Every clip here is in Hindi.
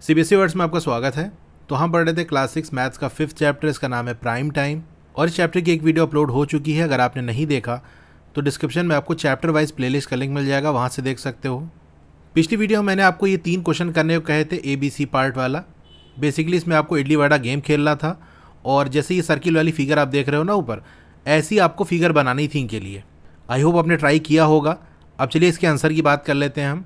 सीबीएसई वर्ड्स में आपका स्वागत है। तो हम पढ़ रहे थे क्लास 6 मैथ्स का 5th चैप्टर, इसका नाम है प्राइम टाइम। और इस चैप्टर की एक वीडियो अपलोड हो चुकी है। अगर आपने नहीं देखा तो डिस्क्रिप्शन में आपको चैप्टर वाइज प्लेलिस्ट का लिंक मिल जाएगा, वहाँ से देख सकते हो। पिछली वीडियो में मैंने आपको ये 3 क्वेश्चन करने को कहे थे, ABC पार्ट वाला। बेसिकली इसमें आपको इडली वड़ा गेम खेलना था और जैसे ये सर्किल वाली फिगर आप देख रहे हो ना ऊपर, ऐसी आपको फिगर बनानी थी इनके लिए। आई होप आपने ट्राई किया होगा। अब चलिए इसके आंसर की बात कर लेते हैं हम।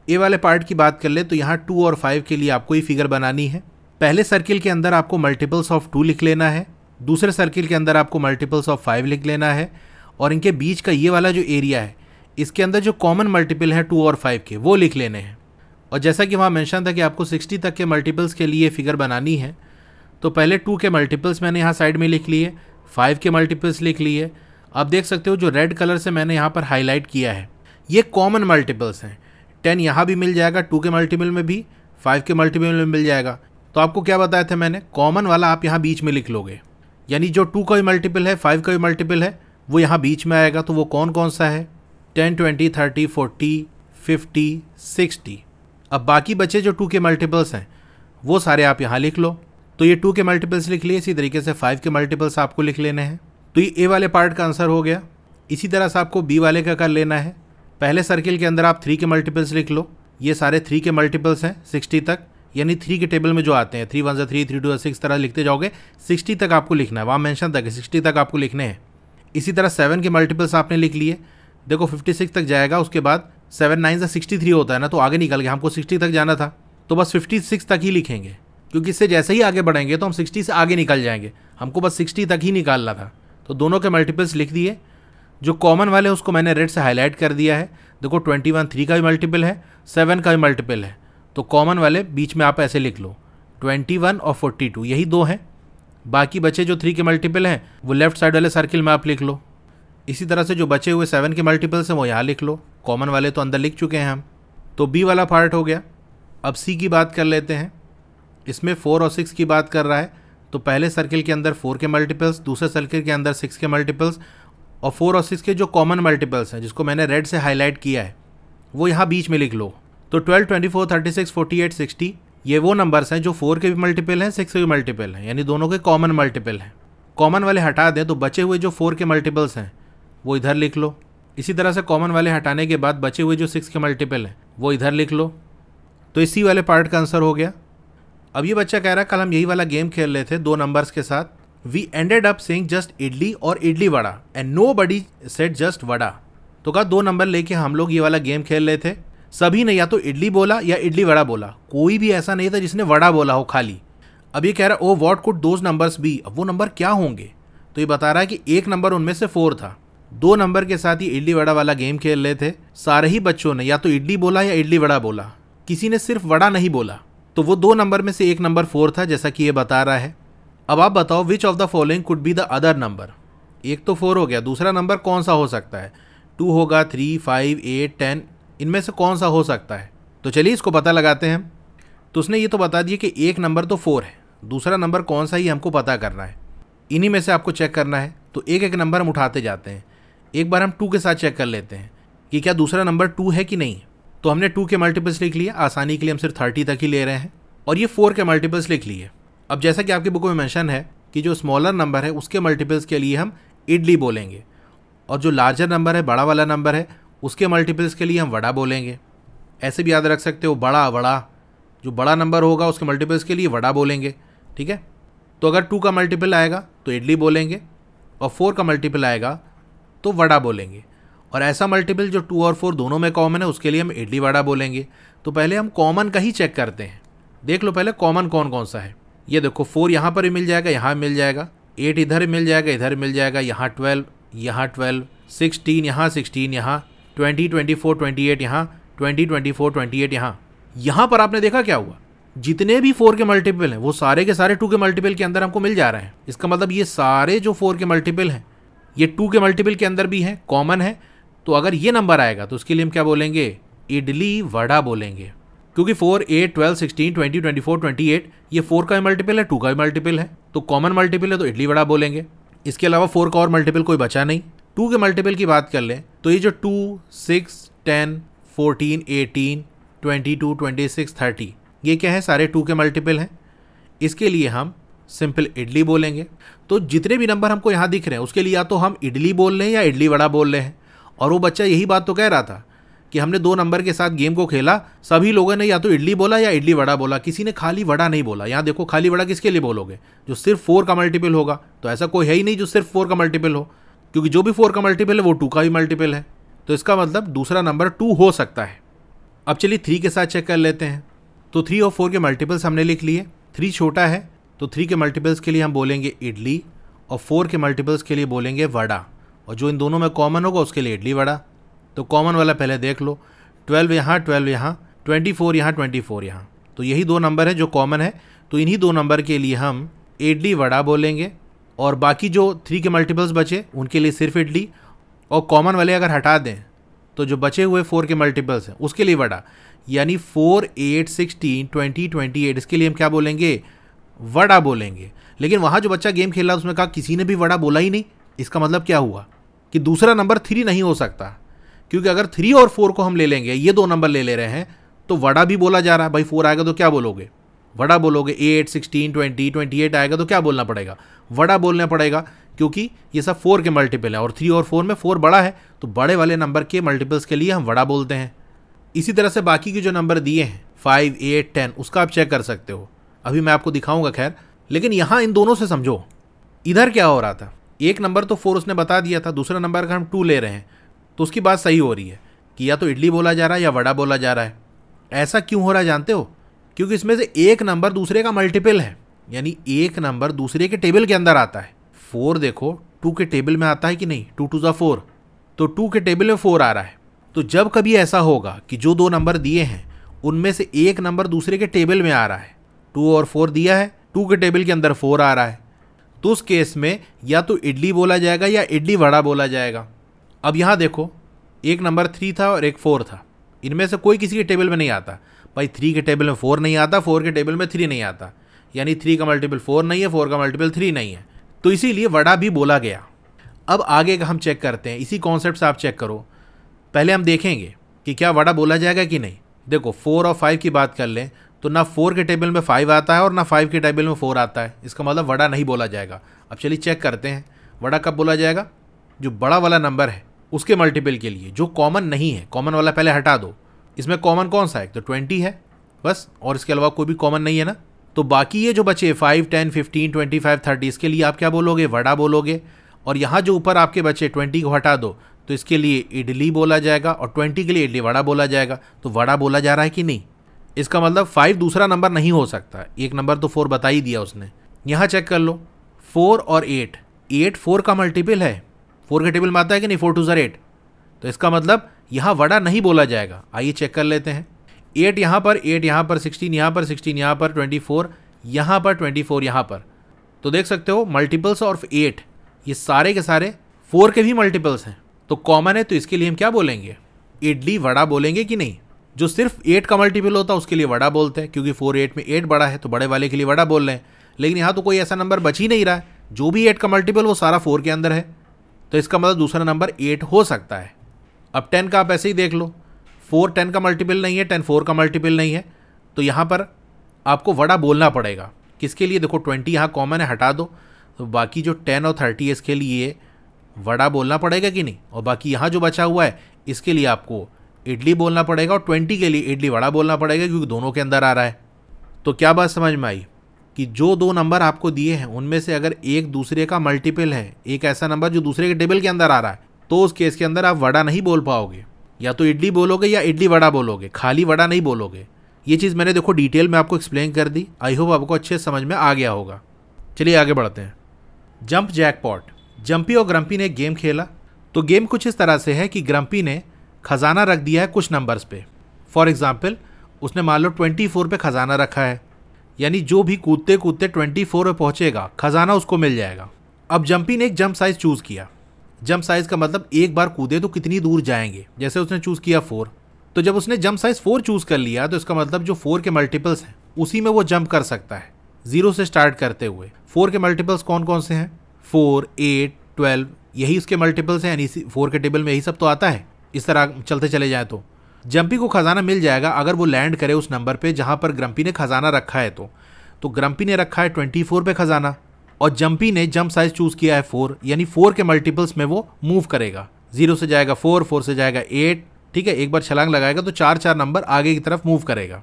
ए वाले पार्ट की बात कर ले तो यहाँ 2 और 5 के लिए आपको ये फिगर बनानी है। पहले सर्किल के अंदर आपको मल्टीपल्स ऑफ 2 लिख लेना है, दूसरे सर्किल के अंदर आपको मल्टीपल्स ऑफ 5 लिख लेना है, और इनके बीच का ये वाला जो एरिया है इसके अंदर जो कॉमन मल्टीपल है 2 और 5 के, वो लिख लेने हैं। और जैसा कि वहाँ मेंशन था कि आपको 60 तक के मल्टीपल्स के लिए फिगर बनानी है, तो पहले 2 के मल्टीपल्स मैंने यहाँ साइड में लिख लिए, 5 के मल्टीपल्स लिख लिए। आप देख सकते हो जो रेड कलर से मैंने यहाँ पर हाईलाइट किया है ये कॉमन मल्टीपल्स हैं। 10 यहाँ भी मिल जाएगा, 2 के मल्टीपल में भी, 5 के मल्टीपल में मिल जाएगा। तो आपको क्या बताया था मैंने, कॉमन वाला आप यहाँ बीच में लिख लोगे, यानी जो 2 का भी मल्टीपल है, 5 का भी मल्टीपल है, वो यहाँ बीच में आएगा। तो वो कौन कौन सा है, 10, 20, 30, 40, 50, 60। अब बाकी बचे जो 2 के मल्टीपल्स हैं वो सारे आप यहाँ लिख लो। तो ये 2 के मल्टीपल्स लिख लिए, इसी तरीके से 5 के मल्टीपल्स आपको लिख लेने हैं। तो ये ए वाले पार्ट का आंसर हो गया। इसी तरह से आपको बी वाले का कर लेना है। पहले सर्किल के अंदर आप 3 के मल्टीपल्स लिख लो। ये सारे 3 के मल्टीपल्स हैं 60 तक, यानी 3 के टेबल में जो आते हैं 3 1 3, 3 2 6 तरह लिखते जाओगे, 60 तक आपको लिखना है। वहाँ मेंशन तक है 60 तक आपको लिखने हैं। इसी तरह 7 के मल्टीपल्स आपने लिख लिए। देखो 56 तक जाएगा, उसके बाद 7 9 से 63 होता है ना, तो आगे निकल गया। हमको 60 तक जाना था तो बस 56 तक ही लिखेंगे, क्योंकि इससे जैसे ही आगे बढ़ेंगे तो हम 60 से आगे निकल जाएंगे। हमको बस 60 तक ही निकालना था। तो दोनों के मल्टीपल्स लिख दिए। जो कॉमन वाले उसको मैंने रेड से हाईलाइट कर दिया है। देखो 21 3 का भी मल्टीपल है, 7 का भी मल्टीपल है, तो कॉमन वाले बीच में आप ऐसे लिख लो, 21 और 42, यही 2 हैं। बाकी बचे जो 3 के मल्टीपल हैं वो लेफ्ट साइड वाले सर्किल में आप लिख लो। इसी तरह से जो बचे हुए 7 के मल्टीपल्स हैं वो यहाँ लिख लो। कॉमन वाले तो अंदर लिख चुके हैं हम। तो बी वाला पार्ट हो गया। अब सी की बात कर लेते हैं। इसमें 4 और 6 की बात कर रहा है, तो पहले सर्किल के अंदर 4 के मल्टीपल्स, दूसरे सर्किल के अंदर 6 के मल्टीपल्स, और 4 और 6 के जो कॉमन मल्टीपल्स हैं जिसको मैंने रेड से हाईलाइट किया है वो यहाँ बीच में लिख लो। तो 12, 24, 36, 48, 60 ये वो नंबर्स हैं जो 4 के भी मल्टीपल हैं, 6 के भी मल्टीपल हैं, यानी दोनों के कॉमन मल्टीपल हैं। कॉमन वाले हटा दें तो बचे हुए जो 4 के मल्टीपल्स हैं वो इधर लिख लो। इसी तरह से कॉमन वाले हटाने के बाद बचे हुए जो 6 के मल्टीपल हैं वो इधर लिख लो। तो इसी वाले पार्ट का आंसर हो गया। अब ये बच्चा कह रहा है कल हम यही वाला गेम खेल रहे थे 2 नंबर्स के साथ। We ended up saying just idli और idli vada and nobody said just vada. तो कहा 2 नंबर लेके हम लोग ये वाला गेम खेल रहे थे, सभी ने या तो इडली बोला या इडली वड़ा बोला, कोई भी ऐसा नहीं था जिसने वड़ा बोला हो खाली। अब ये कह रहा है oh what could those numbers be, अब वो नंबर क्या होंगे। तो ये बता रहा है कि एक नंबर उनमें से 4 था। 2 नंबर के साथ ही इडली वड़ा वाला गेम खेल रहे थे। सारे ही बच्चों ने या तो इडली बोला या इडली वड़ा बोला, किसी ने सिर्फ वड़ा नहीं बोला। तो वो 2 नंबर में से एक नंबर 4 था, जैसा कि ये बता रहा है। अब आप बताओ which of the following could be the other number. एक तो 4 हो गया, दूसरा नंबर कौन सा हो सकता है, 2 होगा, 3, 5, 8, 10, इनमें से कौन सा हो सकता है। तो चलिए इसको पता लगाते हैं। तो उसने ये तो बता दिया कि एक नंबर तो 4 है, दूसरा नंबर कौन सा ही हमको पता करना है। इन्हीं में से आपको चेक करना है। तो एक एक नंबर हम उठाते जाते हैं। एक बार हम 2 के साथ चेक कर लेते हैं कि क्या दूसरा नंबर 2 है कि नहीं। तो हमने 2 के मल्टीपल्स लिख लिए, आसानी के लिए हम सिर्फ 30 तक ही ले रहे हैं, और ये 4 के मल्टीपल्स लिख लिए। अब जैसा कि आपकी बुक में मेंशन है कि जो स्मॉलर नंबर है उसके मल्टीपल्स के लिए हम इडली बोलेंगे, और जो लार्जर नंबर है, बड़ा वाला नंबर है, उसके मल्टीपल्स के लिए हम वड़ा बोलेंगे। ऐसे भी याद रख सकते हो, बड़ा वड़ा, जो बड़ा नंबर होगा उसके मल्टीपल्स के लिए वड़ा बोलेंगे। ठीक है। तो अगर 2 का मल्टीपल आएगा तो इडली बोलेंगे, और 4 का मल्टीपल आएगा तो वड़ा बोलेंगे। और ऐसा मल्टीपल जो 2 और 4 दोनों में कॉमन है उसके लिए हम इडली वड़ा बोलेंगे। तो पहले हम कॉमन का ही चेक करते हैं। देख लो पहले कॉमन कौन कौन सा है। ये देखो 4 यहाँ पर भी मिल जाएगा, यहाँ मिल जाएगा, 8 इधर मिल जाएगा, इधर मिल जाएगा, यहाँ 12, यहाँ 12, 16 यहाँ, 16 यहाँ, 20, 24, 28 यहाँ, 20, 24, 28 यहाँ पर आपने देखा क्या हुआ, जितने भी 4 के मल्टीपल हैं वो सारे के सारे 2 के मल्टीपल के अंदर हमको मिल जा रहे हैं। इसका मतलब ये सारे जो 4 के मल्टीपल हैं ये 2 के मल्टीपल के अंदर भी हैं, कॉमन है। तो अगर ये नंबर आएगा तो उसके लिए हम क्या बोलेंगे, इडली वड़ा बोलेंगे, क्योंकि 4, 8, 12, 16, 20, 24, 28 ये 4 का भी मल्टीपल है, 2 का भी मल्टीपल है, तो कॉमन मल्टीपल है तो इडली वड़ा बोलेंगे। इसके अलावा 4 का और मल्टीपल कोई बचा नहीं। 2 के मल्टीपल की बात कर लें तो ये जो 2, 6, 10, 14, 18, 22, 26, 30 ये क्या है, सारे 2 के मल्टीपल हैं। इसके लिए हम सिंपल इडली बोलेंगे। तो जितने भी नंबर हमको यहाँ दिख रहे हैं उसके लिए या तो हम इडली बोल रहे हैं या इडली वड़ा बोल रहे हैं। और वो बच्चा यही बात तो कह रहा था कि हमने 2 नंबर के साथ गेम को खेला, सभी लोगों ने या तो इडली बोला या इडली वड़ा बोला, किसी ने खाली वड़ा नहीं बोला। यहाँ देखो खाली वड़ा किसके लिए बोलोगे, जो सिर्फ 4 का मल्टीपल होगा। तो ऐसा कोई है ही नहीं जो सिर्फ 4 का मल्टीपल हो, क्योंकि जो भी 4 का मल्टीपल है वो 2 का भी मल्टीपल है। तो इसका मतलब दूसरा नंबर 2 हो सकता है। अब चलिए 3 के साथ चेक कर लेते हैं। तो 3 और 4 के मल्टीपल्स हमने लिख लिए। 3 छोटा है तो 3 के मल्टीपल्स के लिए हम बोलेंगे इडली और 4 के मल्टीपल्स के लिए बोलेंगे वड़ा, और जो इन दोनों में कॉमन होगा उसके लिए इडली वड़ा। तो कॉमन वाला पहले देख लो, 12 यहाँ 12 यहाँ, 24 यहाँ 24 यहाँ। तो यही 2 नंबर है जो कॉमन है। तो इन्हीं 2 नंबर के लिए हम इडली वड़ा बोलेंगे, और बाकी जो 3 के मल्टीपल्स बचे उनके लिए सिर्फ इडली, और कॉमन वाले अगर हटा दें तो जो बचे हुए 4 के मल्टीपल्स हैं उसके लिए वड़ा। यानी 4, 8, 16, 20, 28 इसके लिए हम क्या बोलेंगे, वड़ा बोलेंगे। लेकिन वहाँ जो बच्चा गेम खेला उसमें कहा किसी ने भी वड़ा बोला ही नहीं। इसका मतलब क्या हुआ कि दूसरा नंबर 3 नहीं हो सकता, क्योंकि अगर 3 और 4 को हम ले लेंगे, ये 2 नंबर ले रहे हैं, तो वड़ा भी बोला जा रहा है। भाई 4 आएगा तो क्या बोलोगे, वड़ा बोलोगे। 8, 16, 20, 28 आएगा तो क्या बोलना पड़ेगा, वड़ा बोलना पड़ेगा, क्योंकि ये सब 4 के मल्टीपल है और 3 और 4 में 4 बड़ा है, तो बड़े वाले नंबर के मल्टीपल्स के लिए हम वड़ा बोलते हैं। इसी तरह से बाकी के जो नंबर दिए हैं 5, 8, 10 उसका आप चेक कर सकते हो। अभी मैं आपको दिखाऊंगा खैर, लेकिन यहाँ इन दोनों से समझो इधर क्या हो रहा था। एक नंबर तो 4 उसने बता दिया था, दूसरा नंबर अगर हम 2 ले रहे हैं तो उसकी बात सही हो रही है कि या तो इडली बोला जा रहा है या वड़ा बोला जा रहा है। ऐसा क्यों हो रहा है जानते हो, क्योंकि इसमें से एक नंबर दूसरे का मल्टीपल है, यानी एक नंबर दूसरे के टेबल के अंदर आता है। 4 देखो 2 के टेबल में आता है कि नहीं, 2 2 4, तो 2 के टेबल में 4 आ रहा है। तो जब कभी ऐसा होगा कि जो 2 नंबर दिए हैं उनमें से एक नंबर दूसरे के टेबल में आ रहा है, 2 और 4 दिया है, 2 के टेबल के अंदर 4 आ रहा है, तो उस केस में या तो इडली बोला जाएगा या इडली वड़ा बोला जाएगा। अब यहाँ देखो एक नंबर 3 था और एक 4 था, इनमें से कोई किसी के टेबल में नहीं आता। भाई 3 के टेबल में 4 नहीं आता, 4 के टेबल में 3 नहीं आता, यानी 3 का मल्टीपल 4 नहीं है, 4 का मल्टीपल 3 नहीं है, तो इसीलिए वड़ा भी बोला गया। अब आगे का हम चेक करते हैं, इसी कॉन्सेप्ट से आप चेक करो। पहले हम देखेंगे कि क्या वड़ा बोला जाएगा कि नहीं। देखो 4 और 5 की बात कर लें तो ना 4 के टेबल में 5 आता है और ना 5 के टेबल में 4 आता है, इसका मतलब वड़ा नहीं बोला जाएगा। अब चलिए चेक करते हैं वड़ा कब बोला जाएगा, जो बड़ा वाला नंबर है उसके मल्टीपल के लिए, जो कॉमन नहीं है। कॉमन वाला पहले हटा दो, इसमें कॉमन कौन सा है, तो 20 है बस, और इसके अलावा कोई भी कॉमन नहीं है ना। तो बाकी ये जो बचे 5, 10, 15, 25, 30 इसके लिए आप क्या बोलोगे, वड़ा बोलोगे। और यहाँ जो ऊपर आपके बचे 20 को हटा दो तो इसके लिए इडली बोला जाएगा और 20 के लिए इडली वड़ा बोला जाएगा। तो वड़ा बोला जा रहा है कि नहीं, इसका मतलब 5 दूसरा नंबर नहीं हो सकता। एक नंबर तो 4 बता ही दिया उसने। यहाँ चेक कर लो 4 और 8, 8 4 का मल्टीपल है, 4 के टेबल में आता है कि नहीं, 4 2 8, तो इसका मतलब यहाँ वड़ा नहीं बोला जाएगा। आइए चेक कर लेते हैं। 8 यहाँ पर, 8 यहाँ पर, 16 यहाँ पर, 16 यहाँ पर, 24 यहाँ पर, 24 यहाँ पर। तो देख सकते हो मल्टीपल्स ऑफ 8 ये सारे के सारे 4 के भी मल्टीपल्स हैं, तो कॉमन है। तो इसके लिए हम क्या बोलेंगे, इडली वड़ा बोलेंगे कि नहीं। जो सिर्फ 8 का मल्टीपल होता है उसके लिए वड़ा बोलते हैं, क्योंकि 4 8 में 8 बड़ा है तो बड़े वाले के लिए वड़ा बोल रहे हैं। लेकिन यहाँ तो कोई ऐसा नंबर बच ही नहीं रहा है, जो भी 8 का मल्टीपल वो सारा 4 के अंदर है, तो इसका मतलब दूसरा नंबर 8 हो सकता है। अब 10 का आप ऐसे ही देख लो, 4 10 का मल्टीपल नहीं है, 10 4 का मल्टीपल नहीं है, तो यहाँ पर आपको वड़ा बोलना पड़ेगा। किसके लिए, देखो 20 यहाँ कॉमन है, हटा दो, तो बाकी जो 10 और 30 इसके लिए वड़ा बोलना पड़ेगा कि नहीं। और बाकी यहाँ जो बचा हुआ है इसके लिए आपको इडली बोलना पड़ेगा और 20 के लिए इडली वड़ा बोलना पड़ेगा, क्योंकि दोनों के अंदर आ रहा है। तो क्या बात समझ में आई कि जो 2 नंबर आपको दिए हैं उनमें से अगर एक दूसरे का मल्टीपल है, एक ऐसा नंबर जो दूसरे के टेबल के अंदर आ रहा है, तो उस केस के अंदर आप वड़ा नहीं बोल पाओगे, या तो इडली बोलोगे या इडली वड़ा बोलोगे, खाली वड़ा नहीं बोलोगे। ये चीज़ मैंने देखो डिटेल में आपको एक्सप्लेन कर दी, आई होप आपको अच्छे समझ में आ गया होगा। चलिए आगे बढ़ते हैं। Jump jackpot. जंपी और ग्रम्पी ने एक गेम खेला। तो गेम कुछ इस तरह से है कि ग्रम्पी ने खजाना रख दिया है कुछ नंबर्स पे। फॉर एग्जाम्पल उसने मान लो 24 पे खजाना रखा है, यानी जो भी कूदते कूदते 24 पे पहुंचेगा खजाना उसको मिल जाएगा। अब जंपी ने एक जंप साइज चूज़ किया। जंप साइज का मतलब एक बार कूदे तो कितनी दूर जाएंगे, जैसे उसने चूज़ किया 4। तो जब उसने जंप साइज 4 चूज़ कर लिया तो इसका मतलब जो 4 के मल्टीपल्स हैं उसी में वो जंप कर सकता है, 0 से स्टार्ट करते हुए। 4 के मल्टीपल्स कौन कौन से हैं, 4 8 12 यही उसके मल्टीपल्स हैं, यानी 4 के टेबल में यही सब तो आता है। इस तरह चलते चले जाए तो जंपी को खजाना मिल जाएगा अगर वो लैंड करे उस नंबर पे जहां पर ग्रम्पी ने खजाना रखा है। तो ग्रम्पी ने रखा है 24 पे खजाना और जंपी ने जंप साइज चूज किया है 4, यानी 4 के मल्टीपल्स में वो मूव करेगा। 0 से जाएगा 4, 4 से जाएगा 8, ठीक है। एक बार छलांग लगाएगा तो 4 नंबर आगे की तरफ मूव करेगा।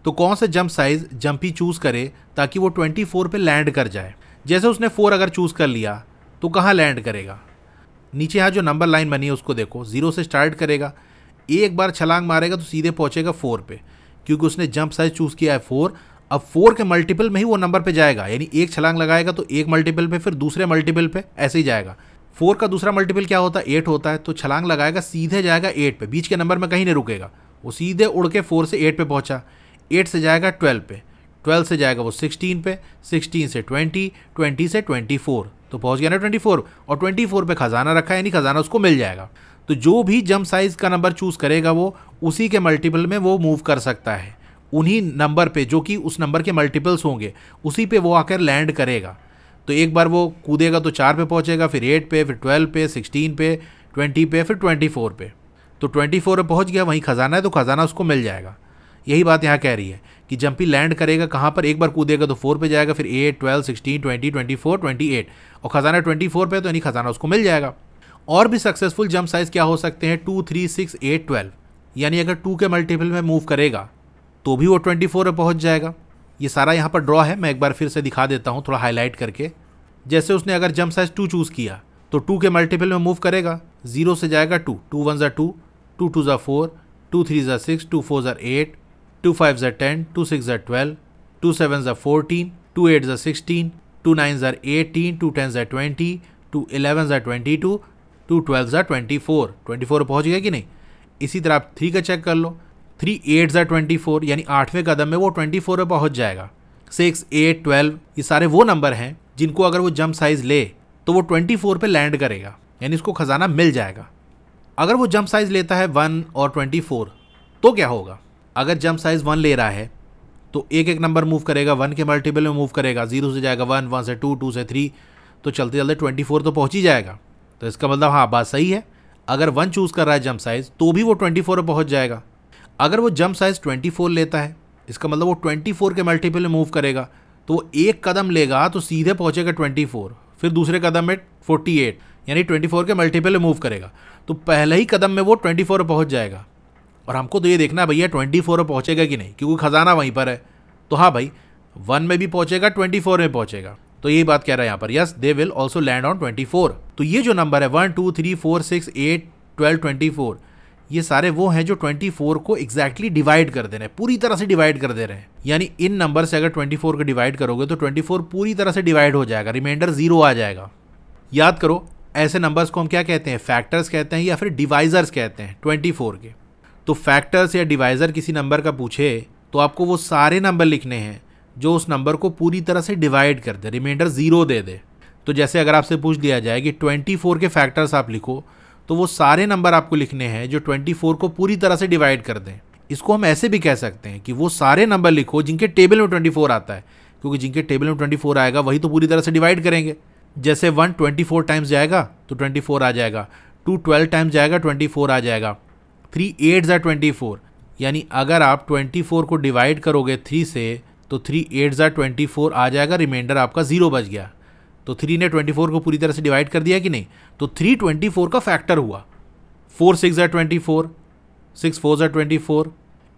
तो कौन सा जंप साइज जंपी चूज करे ताकि वो 24 पे लैंड कर जाए। जैसे उसने 4 अगर चूज कर लिया तो कहाँ लैंड करेगा, नीचे यहाँ जो नंबर लाइन बनी है उसको देखो, 0 से स्टार्ट करेगा, एक बार छलांग मारेगा तो सीधे पहुंचेगा 4 पे, क्योंकि उसने जंप साइज चूज किया है 4। अब 4 के मल्टीपल में ही वो नंबर पे जाएगा, यानी एक छलांग लगाएगा तो एक मल्टीपल पे, फिर दूसरे मल्टीपल पे, ऐसे ही जाएगा। 4 का दूसरा मल्टीपल क्या होता है, 8 होता है। तो छलांग लगाएगा सीधे जाएगा 8 पे, बीच के नंबर में कहीं नहीं रुकेगा, वो सीधे उड़ के 4 से 8 पे पहुंचा। 8 से जाएगा 12 पे, 12 से जाएगा वो 16 पे, 16 से 20, 20 से 24, तो पहुंच गया ना 24। और 24 पे खजाना रखा है, यानी खजाना उसको मिल जाएगा। तो जो भी जंप साइज का नंबर चूज करेगा वो उसी के मल्टीपल में वो मूव कर सकता है, उन्हीं नंबर पे जो कि उस नंबर के मल्टीपल्स होंगे उसी पे वो आकर लैंड करेगा। तो एक बार वो कूदेगा तो 4 पे पहुंचेगा, फिर 8 पे, फिर 12 पे, 16 पे, 20 पे, फिर 24 पे। तो 24 पे पहुंच गया, वहीं खजाना है तो खजाना उसको मिल जाएगा। यही बात यहाँ कह रही है कि जंपी लैंड करेगा कहाँ पर, एक बार कूदेगा तो 4 पे जाएगा, फिर 8, 12, 16, 20, 24, 28 और खजाना 24 पे, तो यानी खजाना उसको मिल जाएगा। और भी सक्सेसफुल जंप साइज क्या हो सकते हैं, 2, 3, 6, 8, 12, यानी अगर 2 के मल्टीपल में मूव करेगा तो भी वो 24 पे पहुंच जाएगा। ये सारा यहाँ पर ड्रॉ है, मैं एक बार फिर से दिखा देता हूँ थोड़ा हाईलाइट करके। जैसे उसने अगर जंप साइज 2 चूज किया तो 2 के मल्टीपल में मूव करेगा, 0 से जाएगा 2, 2 1 ज़ा 2, 2 2 ज़ा 4, 2 3 ज़ा 6, 2 4 ज़ा 8, 2 5 ज़ा 10, 2 6 ज़ा 12, 2 7 ज़ा 14, 2 8 ज़ा 16, 2 9 ज़ा 18, 2 10 ज़ा 20, 2 11 ज़ा 22, 2 12 ज़ा 24 पे पहुंच गया कि नहीं। इसी तरह आप 3 का चेक कर लो, 3 8 ज़ा 24, यानी 8वें कदम में वो 24 पे पहुंच जाएगा। 6 8 12 ये सारे वो नंबर हैं जिनको अगर वो जंप साइज ले तो वो 24 पे लैंड करेगा, यानी उसको खजाना मिल जाएगा। अगर वो जंप साइज लेता है 1 और 24 तो क्या होगा, अगर जंप साइज 1 ले रहा है तो एक एक नंबर मूव करेगा, 1 के मल्टीपल में मूव करेगा, 0 से जाएगा 1, 1 से 2, 2 से 3, तो चलते चलते 24 तो पहुंच ही जाएगा। तो इसका मतलब हाँ बात सही है, अगर 1 चूज कर रहा है जंप साइज तो भी वो 24 पे पहुंच जाएगा। अगर वो जंप साइज 24 लेता है, इसका मतलब वो 24 के मल्टीपल में मूव करेगा, तो वो एक कदम लेगा तो सीधे पहुंचेगा 24, फिर दूसरे कदम में 48, यानी 24 के मल्टीपल में मूव करेगा, तो पहले ही कदम में वो 24 पे पहुंच जाएगा। और हमको तो ये देखना है भैया 24 पे पहुंचेगा कि नहीं, क्योंकि खजाना वहीं पर है। तो हाँ भाई 1 में भी पहुंचेगा, 24 में पहुंचेगा, तो यही बात कह रहा है यहाँ पर, yes they will also land on 24। तो ये जो नंबर है 1 2 3 4 6 8 12 24, ये सारे वो हैं जो 24 को एग्जैक्टली डिवाइड कर दे रहे हैं, पूरी तरह से डिवाइड कर दे रहे हैं। यानी इन नंबर से अगर 24 को डिवाइड करोगे तो 24 पूरी तरह से डिवाइड हो जाएगा, रिमाइंडर 0 आ जाएगा। याद करो ऐसे नंबर्स को हम क्या कहते हैं, फैक्टर्स कहते हैं या फिर डिवाइजर्स कहते हैं 24 के। तो फैक्टर्स या डिवाइजर किसी नंबर का पूछे तो आपको वो सारे नंबर लिखने हैं जो उस नंबर को पूरी तरह से डिवाइड कर दे, रिमाइंडर 0 दे दे। तो जैसे अगर आपसे पूछ दिया जाए कि 24 के फैक्टर्स आप लिखो, तो वो सारे नंबर आपको लिखने हैं जो 24 को पूरी तरह से डिवाइड कर दें। इसको हम ऐसे भी कह सकते हैं कि वो सारे नंबर लिखो जिनके टेबल में 24 आता है, क्योंकि जिनके टेबल में 24 आएगा वही तो पूरी तरह से डिवाइड करेंगे। जैसे 1 24 टाइम्स जाएगा तो 24 आ जाएगा, 2 12 टाइम्स जाएगा 24 आ जाएगा, 3 8 ज़ा 24, यानी अगर आप 24 को डिवाइड करोगे 3 से तो 3 8 ज़ा 24 आ जाएगा, रिमाइंडर आपका 0 बच गया। तो 3 ने 24 को पूरी तरह से डिवाइड कर दिया कि नहीं, तो 3 24 का फैक्टर हुआ। 4 6 ज़ा 24, 6 4 ज़ा 24,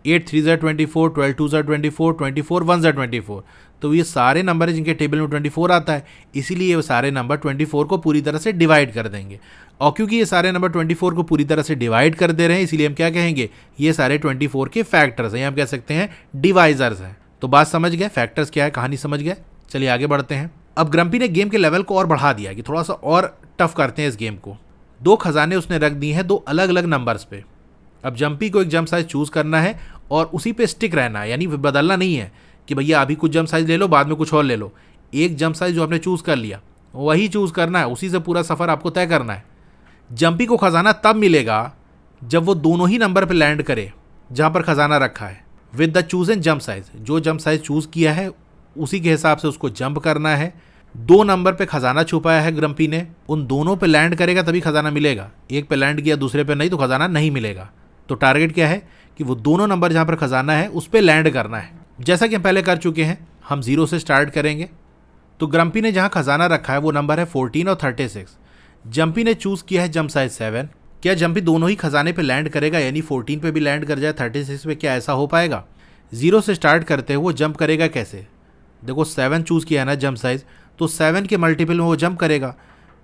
8 3 ज़ा 24, 12 2 ज़ा 24, 24 1 ज़ा 24। तो ये सारे नंबर हैं जिनके टेबल में 24 आता है, इसीलिए ये सारे नंबर 24 को पूरी तरह से डिवाइड कर देंगे। और क्योंकि ये सारे नंबर 24 को पूरी तरह से डिवाइड कर दे रहे हैं, इसीलिए हम क्या कहेंगे, ये सारे 24 के फैक्टर्स हैं, हम कह सकते हैं डिवाइजर्स हैं। तो बात समझ गए, फैक्टर्स क्या है, कहानी समझ गए। चलिए आगे बढ़ते हैं। अब ग्रम्पी ने गेम के लेवल को और बढ़ा दिया कि थोड़ा सा और टफ करते हैं इस गेम को। 2 खजाने उसने रख दी हैं 2 अलग अलग नंबर्स पे। अब जंपी को एक जंप साइज चूज करना है और उसी पे स्टिक रहना है, यानी बदलना नहीं है कि भैया अभी कुछ जंप साइज ले लो बाद में कुछ और ले लो। एक जंप साइज जो आपने चूज कर लिया वही चूज करना है, उसी से पूरा सफर आपको तय करना है। जंपी को खजाना तब मिलेगा जब वो दोनों ही नंबर पे लैंड करे जहां पर खजाना रखा है, with the chosen jump size. जो जंप साइज चूज किया है उसी के हिसाब से उसको जंप करना है। 2 नंबर पे खजाना छुपाया है ग्रम्पी ने, उन दोनों पे लैंड करेगा तभी खजाना मिलेगा। एक पे लैंड किया दूसरे पे नहीं तो खजाना नहीं मिलेगा। तो टारगेट क्या है कि वो दोनों नंबर जहाँ पर खजाना है उस पर लैंड करना है। जैसा कि हम पहले कर चुके हैं, हम 0 से स्टार्ट करेंगे। तो ग्रम्पी ने जहाँ खजाना रखा है वो नंबर है 14 और 36। जंपी ने चूज़ किया है जंप साइज 7। क्या जंपी दोनों ही खजाने पे लैंड करेगा, यानी 14 पे भी लैंड कर जाए 36 पे? क्या ऐसा हो पाएगा? 0 से स्टार्ट करते हैं वो जंप करेगा कैसे? देखो 7 चूज़ किया है ना जंप साइज, तो 7 के मल्टीपल में वो जंप करेगा।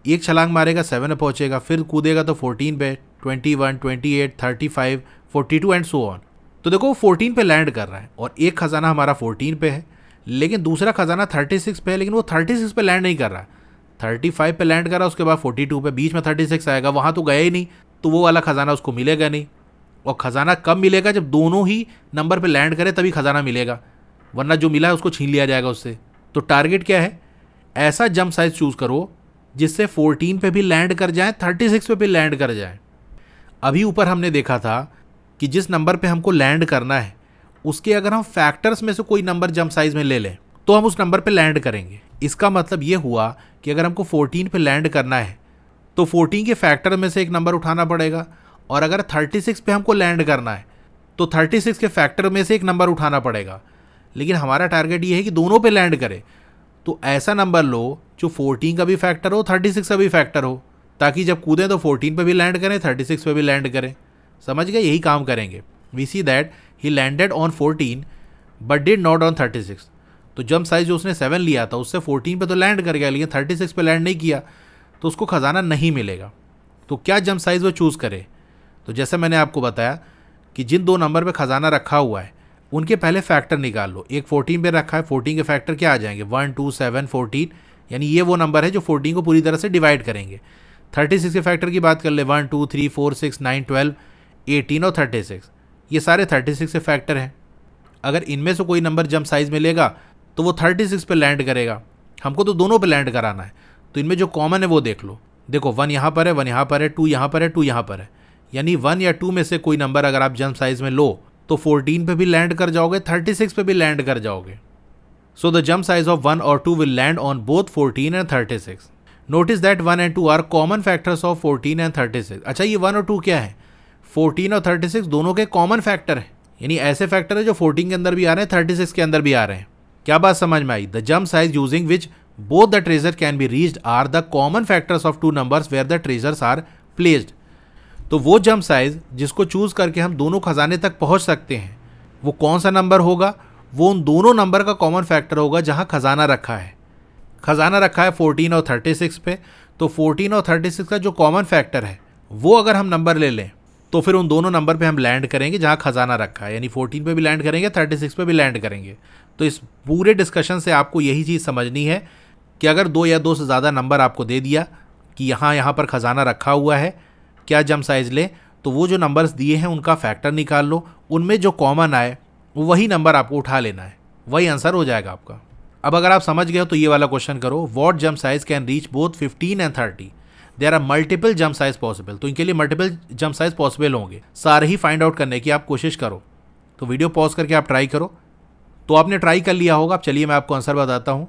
एक छलांग मारेगा 7 में पहुंचेगा, फिर कूदेगा तो 14 पे, 21, 28, 35, 42 एंड सो ऑन। तो देखो वो 14 पे लैंड कर रहा है और एक खजाना हमारा 14 पे है, लेकिन दूसरा खजाना 36 पे है, लेकिन वो 36 पे लैंड नहीं कर रहा है, 35 पे लैंड कर रहा है, उसके बाद 42 पे, बीच में 36 आएगा, वहाँ तो गया ही नहीं, तो वो वाला खजाना उसको मिलेगा नहीं। और खजाना कब मिलेगा? जब दोनों ही नंबर पे लैंड करे तभी खजाना मिलेगा, वरना जो मिला है उसको छीन लिया जाएगा उससे। तो टारगेट क्या है? ऐसा जंप साइज चूज़ करो जिससे 14 पे भी लैंड कर जाए, 36 पे भी लैंड कर जाए। अभी ऊपर हमने देखा था कि जिस नंबर पे हमको लैंड करना है उसके अगर हम फैक्टर्स में से कोई नंबर जंप साइज में ले लें तो हम उस नंबर पे लैंड करेंगे। इसका मतलब ये हुआ कि अगर हमको 14 पे लैंड करना है तो 14 के फैक्टर में से एक नंबर उठाना पड़ेगा, और अगर 36 पे हमको लैंड करना है तो 36 के फैक्टर में से एक नंबर उठाना पड़ेगा। लेकिन हमारा टारगेट ये है कि दोनों पे लैंड करे, तो ऐसा नंबर लो जो 14 का भी फैक्टर हो, 36 का भी फैक्टर हो, ताकि जब कूदें तो 14 पे भी लैंड करें, 36 पे भी लैंड करें। समझ गए? यही काम करेंगे। We see that he landed on 14 but did not on 36। तो जंप साइज जो उसने 7 लिया था उससे 14 पे तो लैंड कर गया, लेकिन 36 पे लैंड नहीं किया, तो उसको खजाना नहीं मिलेगा। तो क्या जंप साइज वो चूज़ करे? तो जैसे मैंने आपको बताया कि जिन दो नंबर पे खजाना रखा हुआ है उनके पहले फैक्टर निकाल लो। एक 14 पे रखा है, 14 के फैक्टर क्या आ जाएंगे? 1, 2, 7, 14, यानी ये वो नंबर है जो 14 को पूरी तरह से डिवाइड करेंगे। 36 के फैक्टर की बात कर ले, 1, 2, 3, 4, 6, 9, 12, 18 और 36, ये सारे 36 के फैक्टर हैं। अगर इनमें से कोई नंबर जंप साइज में लेगा तो वो 36 पे लैंड करेगा। हमको तो दोनों पे लैंड कराना है, तो इनमें जो कॉमन है वो देख लो। देखो 1 यहाँ पर है, 1 यहाँ पर है, 2 यहाँ पर है, 2 यहाँ पर है, यानी 1 या 2 में से कोई नंबर अगर आप जंप साइज में लो तो 14 पे भी लैंड कर जाओगे, 36 पे भी लैंड कर जाओगे। So the jump size of 1 और 2 will land on both 14 and 36। Notice that 1 and 2 are common factors of 14 and 36। अच्छा, ये 1 और 2 क्या है? 14 और 36 दोनों के कॉमन फैक्टर है, यानी ऐसे फैक्टर है जो 14 के अंदर भी आ रहे हैं, 36 के अंदर भी आ रहे हैं। क्या बात समझ में आई? The jump size using which both the treasure can be reached are the common factors of 2 numbers where the treasures are placed. तो वो जंप साइज जिसको चूज करके हम दोनों खजाने तक पहुंच सकते हैं वो कौन सा नंबर होगा? वो उन दोनों नंबर का कॉमन फैक्टर होगा जहां खजाना रखा है। खजाना रखा है 14 और 36 पे, तो 14 और 36 का जो कॉमन फैक्टर है वो अगर हम नंबर ले लें तो फिर उन दोनों नंबर पे हम लैंड करेंगे जहां खजाना रखा है, यानी 14 पे भी लैंड करेंगे, 36 पे भी लैंड करेंगे। तो इस पूरे डिस्कशन से आपको यही चीज़ समझनी है कि अगर 2 या 2 से ज़्यादा नंबर आपको दे दिया कि यहाँ पर खजाना रखा हुआ है, क्या जंप साइज ले, तो वो जो नंबर्स दिए हैं उनका फैक्टर निकाल लो, उनमें जो कॉमन आए वही नंबर आपको उठा लेना है, वही आंसर हो जाएगा आपका। अब अगर आप समझ गए हो तो ये वाला क्वेश्चन करो, what jump size can reach both 15 and 30? There are multiple jump size possible. तो इनके लिए मल्टीपल जंप साइज पॉसिबल होंगे, सारे ही फाइंड आउट करने की आप कोशिश करो। तो वीडियो पॉज करके आप ट्राई करो। तो आपने ट्राई कर लिया होगा, अब चलिए मैं आपको आंसर बताता हूँ।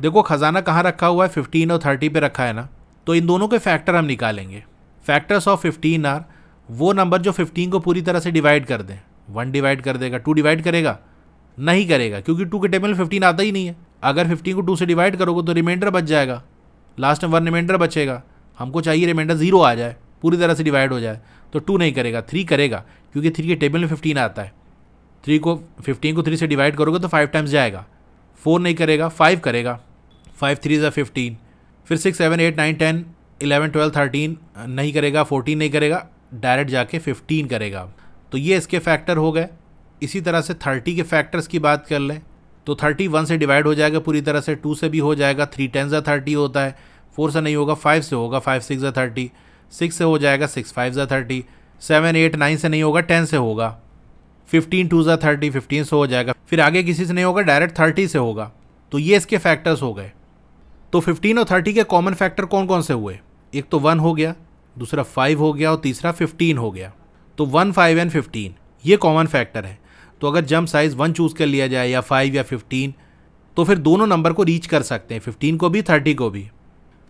देखो खजाना कहाँ रखा हुआ है? 15 और 30 पे रखा है ना, तो इन दोनों के फैक्टर हम निकालेंगे। फैक्टर्स ऑफ 15 आर वो नंबर जो 15 को पूरी तरह से डिवाइड कर दें। 1 डिवाइड कर देगा, 2 डिवाइड करेगा? नहीं करेगा, क्योंकि 2 के टेबल में 15 आता ही नहीं है। अगर 15 को 2 से डिवाइड करोगे तो रिमाइंडर बच जाएगा, लास्ट में 1 रिमाइंडर बचेगा। हमको चाहिए रिमाइंडर 0 आ जाए, पूरी तरह से डिवाइड हो जाए। तो 2 नहीं करेगा, 3 करेगा, क्योंकि 3 के टेबल में 15 आता है। 15 को 3 से डिवाइड करोगे तो 5 टाइम्स जाएगा। 4 नहीं करेगा, 5 करेगा, 5 3 ज़ा 15। फिर 6 7 8 9 10 11 12 13 नहीं करेगा, 14 नहीं करेगा, डायरेक्ट जाके 15 करेगा। तो ये इसके फैक्टर हो गए। इसी तरह से 30 के फैक्टर्स की बात कर लें तो 30 1 से डिवाइड हो जाएगा पूरी तरह से, 2 से भी हो जाएगा, 3 10 ज़ा 30 होता है, 4 से नहीं होगा, 5 से होगा, 5 6 ज़ा 30, 6 से हो जाएगा, 6 5 ज़ा 30, 7 8 9 से नहीं होगा, 10 से होगा, 15 2 ज़ा 30, 15 से हो जाएगा, फिर आगे किसी से नहीं होगा, डायरेक्ट 30 से होगा। तो ये इसके फैक्टर्स हो गए। तो 15 और 30 के कॉमन फैक्टर कौन कौन से हुए? एक तो 1 हो गया, दूसरा 5 हो गया और तीसरा 15 हो गया। तो 1 5 एंड 15 ये कॉमन फैक्टर है। तो अगर जंप साइज 1 चूज़ कर लिया जाए या 5 या 15 तो फिर दोनों नंबर को रीच कर सकते हैं, 15 को भी 30 को भी।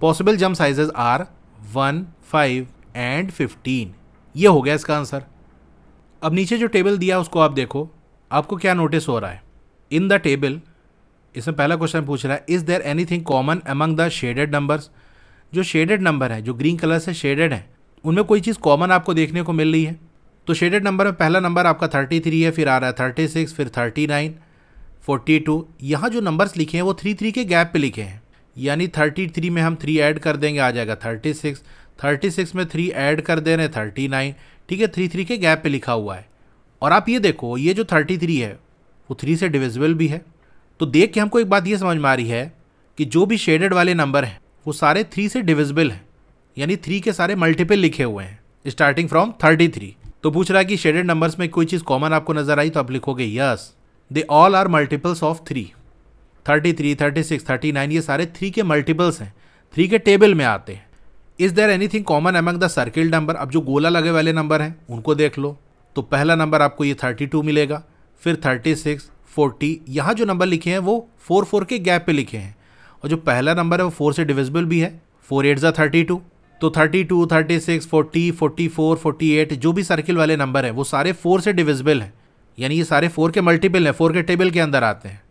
Possible jump sizes are 1 5 and 15। ये हो गया इसका आंसर। अब नीचे जो टेबल दिया उसको आप देखो, आपको क्या नोटिस हो रहा है। इन द टेबल, इसमें पहला क्वेश्चन पूछ रहा है, is there anything common among the shaded numbers. जो शेडेड नंबर है, जो ग्रीन कलर से शेडेड है, उनमें कोई चीज़ कॉमन आपको देखने को मिल रही है। तो शेडेड नंबर में पहला नंबर आपका 33 है, फिर आ रहा है 36, फिर 39, 42। यहाँ जो नंबर्स लिखे हैं वो 3 के गैप पे लिखे हैं, यानी 33 में हम 3 ऐड कर देंगे, आ जाएगा 36, 36 में 3 ऐड कर दे रहे हैं 39, ठीक है, 3 के गैप पे लिखा हुआ है। और आप ये देखो, ये जो 33 है वो 3 से डिविजिबल भी है। तो देख के हमको एक बात ये समझ में आ रही है कि जो भी शेडेड वाले नंबर हैं वो सारे 3 से डिविजिबल हैं, यानी 3 के सारे मल्टीपल लिखे हुए हैं स्टार्टिंग फ्रॉम 33। तो पूछ रहा है कि शेडेड नंबर्स में कोई चीज़ कॉमन आपको नजर आई, तो आप लिखोगे yes, they all are multiples of 3। 33, 36, 39 ये सारे 3 के मल्टीपल्स हैं, 3 के टेबल में आते हैं। Is there anything common among the circle number. अब जो गोला लगे वाले नंबर हैं उनको देख लो। तो पहला नंबर आपको ये 32 मिलेगा, फिर 36, 40। यहाँ जो नंबर लिखे हैं वो 4 के गैप पे लिखे हैं, और जो पहला नंबर है वो 4 से डिविजिबल भी है, 4 8 ज़ा 32। तो 32, 36, 40, 44, 48 जो भी सर्किल वाले नंबर हैं वो सारे 4 से डिविजिबल हैं, यानी ये सारे 4 के मल्टीपल हैं, 4 के टेबल के अंदर आते हैं।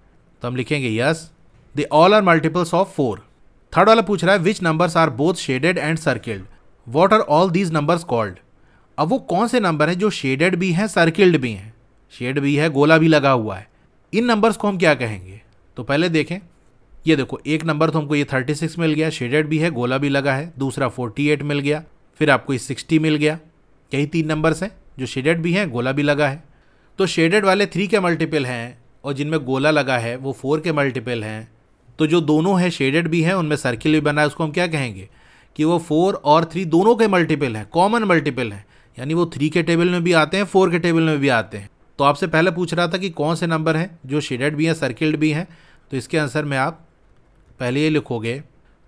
तो हम लिखेंगे yes, they all are multiples of 4। Third वाला पूछ रहा है which numbers are both shaded and circled, what are all these numbers called. अब वो कौन से नंबर हैं जो शेडेड भी हैं, सर्किल्ड भी हैं, शेड भी है, गोला भी लगा हुआ है, इन नंबर्स को हम क्या कहेंगे। तो पहले देखें, ये देखो, एक नंबर तो हमको ये 36 मिल गया, शेडेड भी है, गोला भी लगा है। दूसरा 48 मिल गया, फिर आपको ये 60 मिल गया। यही 3 नंबर्स हैं जो शेडेड भी हैं, गोला भी लगा है। तो शेडेड वाले 3 के मल्टीपल हैं और जिनमें गोला लगा है वो 4 के मल्टीपल हैं। तो जो दोनों है शेडेड भी हैं, उनमें सर्किल भी बना है, उसको हम क्या कहेंगे कि वो 4 और 3 दोनों के मल्टीपल हैं, कॉमन मल्टीपल हैं, यानी वो 3 के टेबल में भी आते हैं, 4 के टेबल में भी आते हैं। तो आपसे पहले पूछ रहा था कि कौन से नंबर हैं जो शेडेड भी हैं, सर्किल्ड भी हैं। तो इसके आंसर में आप पहले ये लिखोगे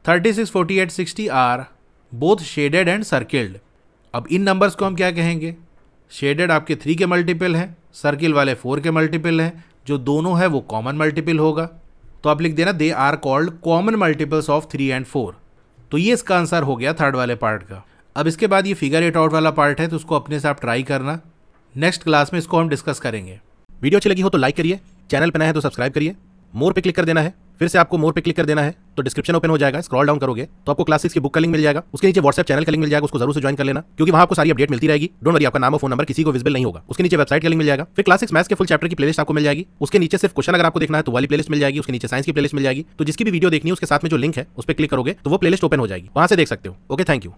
36, 48, 60 are both shaded and circled. अब इन नंबर्स को हम क्या कहेंगे, शेडेड आपके 3 के मल्टीपल हैं, सर्किल वाले 4 के मल्टीपल हैं, जो दोनों है वो कॉमन मल्टीपल होगा। तो आप लिख देना they are called common multiples of 3 and 4। तो ये इसका आंसर हो गया थर्ड वाले पार्ट का। अब इसके बाद ये फिगर इट आउट वाला पार्ट है, तो उसको अपने से आप ट्राई करना, नेक्स्ट क्लास में इसको हम डिस्कस करेंगे। वीडियो अच्छी लगी हो तो लाइक करिए, चैनल पर नए हैं तो सब्सक्राइब करिए, मोर पे क्लिक कर देना है। फिर से आपको मोर पे क्लिक कर देना है तो डिस्क्रिप्शन ओपन हो जाएगा, स्क्रॉल डाउन करोगे तो आपको क्लास 6 की बुक का लिंक मिल जाएगा, उसके नीचे व्हाट्सएप चैनल का लिंक मिल जाएगा, उसको जरूर से ज्वाइन कर लेना, क्योंकि वहां आपको सारी अपडेट मिलती रहेगी। डोंट वरी, आपका नाम और फोन नंबर किसी को विजिबल नहीं होगा। उसके नीचे वेबसाइट का लिंक मिल जाएगा, फिर क्लास 6 मैथ्स के फुल चैप्टर की प्लेलिस्ट आपको मिल जाएगी, उसके नीचे सिर्फ क्वेश्चन अगर आपको देखना है तो वाली प्लेलिस्ट मिल जाएगी, उसके नीचे साइंस की प्लेलिस्ट मिल जाएगी। तो जिसकी भी वीडियो देखनी है उसके साथ में जो लिंक है उस पर क्लिक करोगे तो वो प्लेलिस्ट ओपन हो जाएगी, वहां से देख सकते हो। Okay, thank you.